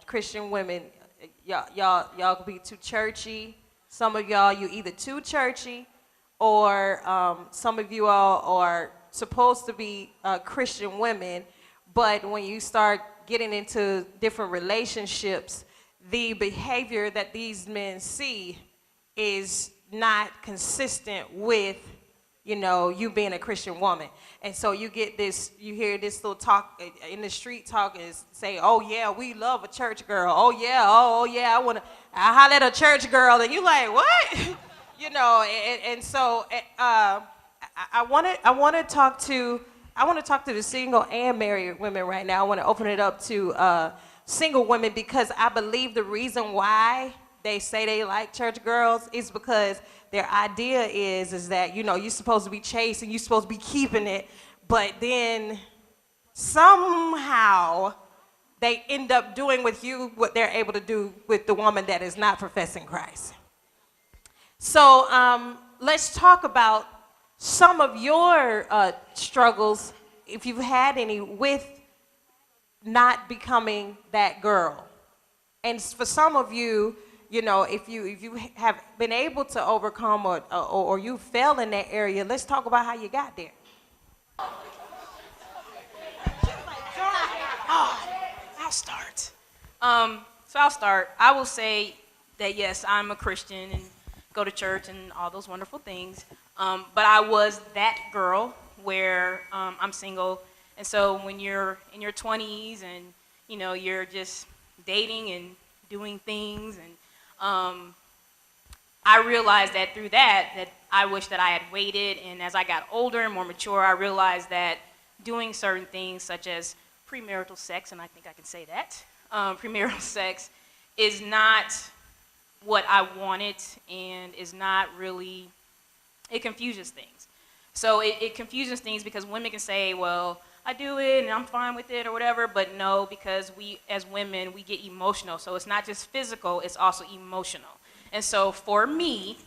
Christian women, y'all can be too churchy. Some of y'all, you either too churchy, or some of you all are supposed to be Christian women, but when you start getting into different relationships, the behavior that these men see is not consistent with, you know, you being a Christian woman. And so you get this, you hear this little talk in the street talk is say, oh yeah, we love a church girl. Oh yeah, oh yeah, I holler at a church girl. And you like, what? You know, and so I want to talk to the single and married women right now. I want to open it up to single women, because I believe the reason why they say they like church girls is because their idea is that, you know, you're supposed to be chaste and you're supposed to be keeping it, but then somehow they end up doing with you what they're able to do with the woman that is not professing Christ. So let's talk about some of your struggles, if you've had any, with not becoming that girl. And for some of you, you know, if you have been able to overcome or you fell in that area, let's talk about how you got there. I'll start. I'll start. I will say that yes, I'm a Christian and go to church and all those wonderful things. But I was that girl where I'm single, and so when you're in your 20s and you know you're just dating and doing things, and I realized that through that I wish that I had waited. And as I got older and more mature, I realized that doing certain things such as premarital sex, and I think I can say that, premarital sex is not what I wanted, and is not really, it confuses things. So it confuses things because women can say, well, I do it and I'm fine with it or whatever, but no, because we as women, we get emotional. So it's not just physical, it's also emotional. And so for me,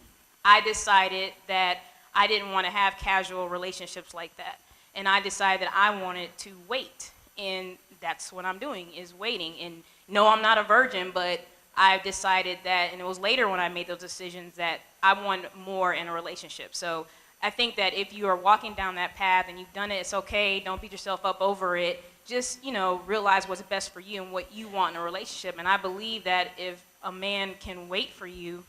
I decided that I didn't want to have casual relationships like that. And I decided that I wanted to wait. And that's what I'm doing, is waiting. And no, I'm not a virgin, but I've decided that, and it was later when I made those decisions, that I want more in a relationship. So I think that if you are walking down that path and you've done it, it's okay. Don't beat yourself up over it. Just, you know, realize what's best for you and what you want in a relationship. And I believe that if a man can wait for you,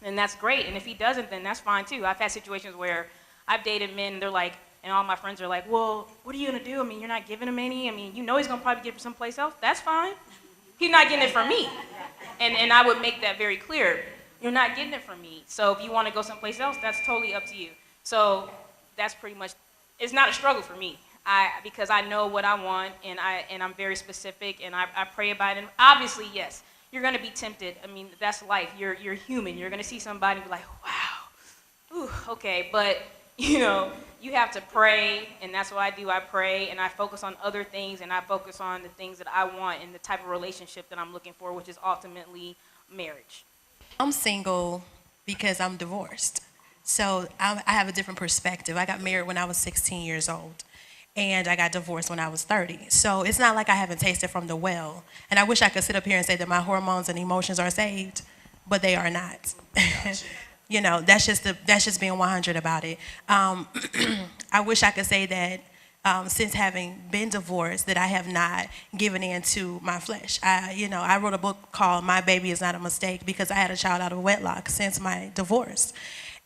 then that's great. And if he doesn't, then that's fine too. I've had situations where I've dated men and they're like, and all my friends are like, well, what are you gonna do? I mean, you're not giving him any. I mean, you know he's gonna probably get it from someplace else. That's fine. He's not getting it from me. And I would make that very clear. You're not getting it from me. So if you want to go someplace else, that's totally up to you. So that's pretty much, it's not a struggle for me. Because I know what I want, and I'm very specific, and I pray about it. And obviously, yes, you're going to be tempted. I mean, that's life. You're human. You're going to see somebody and be like, wow, ooh, okay. But, you know, you have to pray, and that's what I do. I pray, and I focus on other things, and I focus on the things that I want and the type of relationship that I'm looking for, which is ultimately marriage. I'm single because I'm divorced. So I have a different perspective. I got married when I was 16 years old, and I got divorced when I was 30. So it's not like I haven't tasted from the well. And I wish I could sit up here and say that my hormones and emotions are saved, but they are not. You know, that's just being 100 about it. I wish I could say that since having been divorced, that I have not given in to my flesh. I wrote a book called My Baby Is Not a Mistake, because I had a child out of wedlock since my divorce.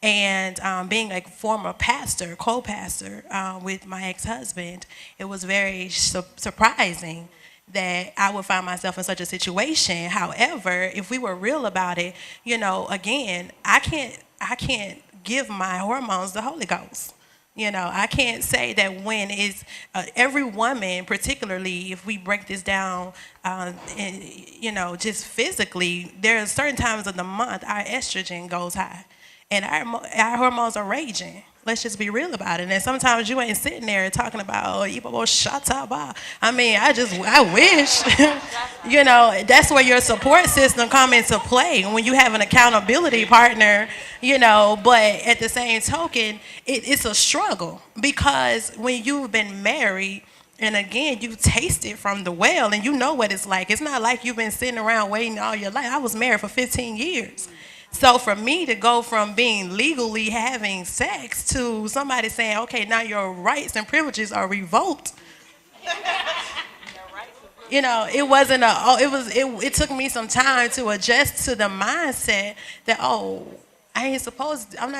And being a former pastor, co-pastor with my ex-husband, it was very surprising that I would find myself in such a situation. However, if we were real about it, you know, again, I can't give my hormones the Holy Ghost. You know, I can't say that when is every woman, particularly if we break this down, you know, just physically, there are certain times of the month our estrogen goes high. And our hormones are raging. Let's just be real about it. And sometimes you ain't sitting there talking about, oh, you shut up. I mean, I wish. You know, that's where your support system come into play, when you have an accountability partner, you know. But at the same token, it's a struggle, because when you've been married, And again, you taste it from the well, and you know what it's like. It's not like you've been sitting around waiting all your life. I was married for 15 years. So for me to go from being legally having sex to somebody saying, okay, now your rights and privileges are revoked. You know, it wasn't a, oh, it took me some time to adjust to the mindset that, oh, I'm not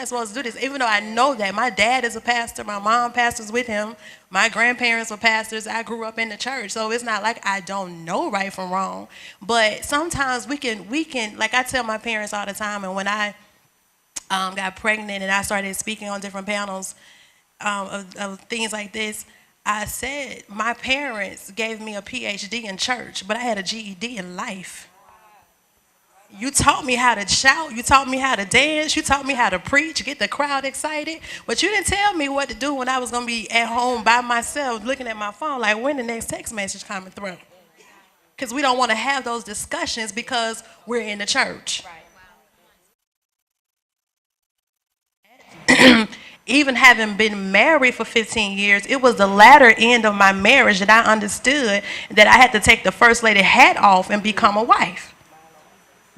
supposed to do this. Even though I know that my dad is a pastor, my mom pastors with him, my grandparents were pastors, I grew up in the church. So it's not like I don't know right from wrong. But sometimes we can, like I tell my parents all the time, and when I got pregnant and I started speaking on different panels of things like this, I said my parents gave me a PhD in church, but I had a GED in life. You taught me how to shout, you taught me how to dance, you taught me how to preach, get the crowd excited, but you didn't tell me what to do when I was going to be at home by myself looking at my phone like, when the next text message coming through? Because we don't want to have those discussions because we're in the church. Even having been married for 15 years, it was the latter end of my marriage that I understood that I had to take the first lady hat off and become a wife.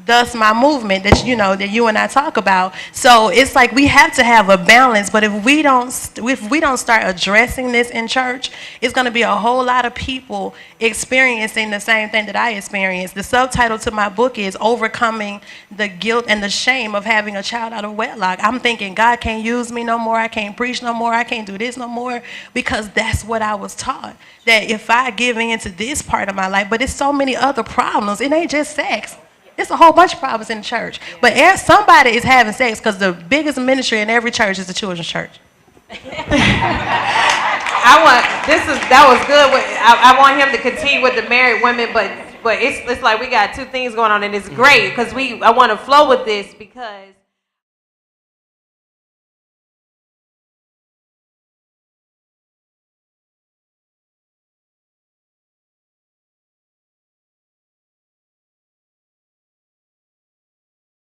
Thus my movement that you and I talk about. So it's like we have to have a balance, but if we don't start addressing this in church, it's going to be a whole lot of people experiencing the same thing that I experienced. The subtitle to my book is Overcoming the Guilt and the Shame of Having a Child Out of Wedlock. I'm thinking God can't use me no more, I can't preach no more, I can't do this no more, because that's what I was taught. That if I give in to this part of my life, but it's so many other problems, it ain't just sex. It's a whole bunch of problems in the church. But somebody is having sex, because the biggest ministry in every church is the children's church. That was good. I want him to continue with the married women, but it's like we got two things going on, and it's great because I want to flow with this because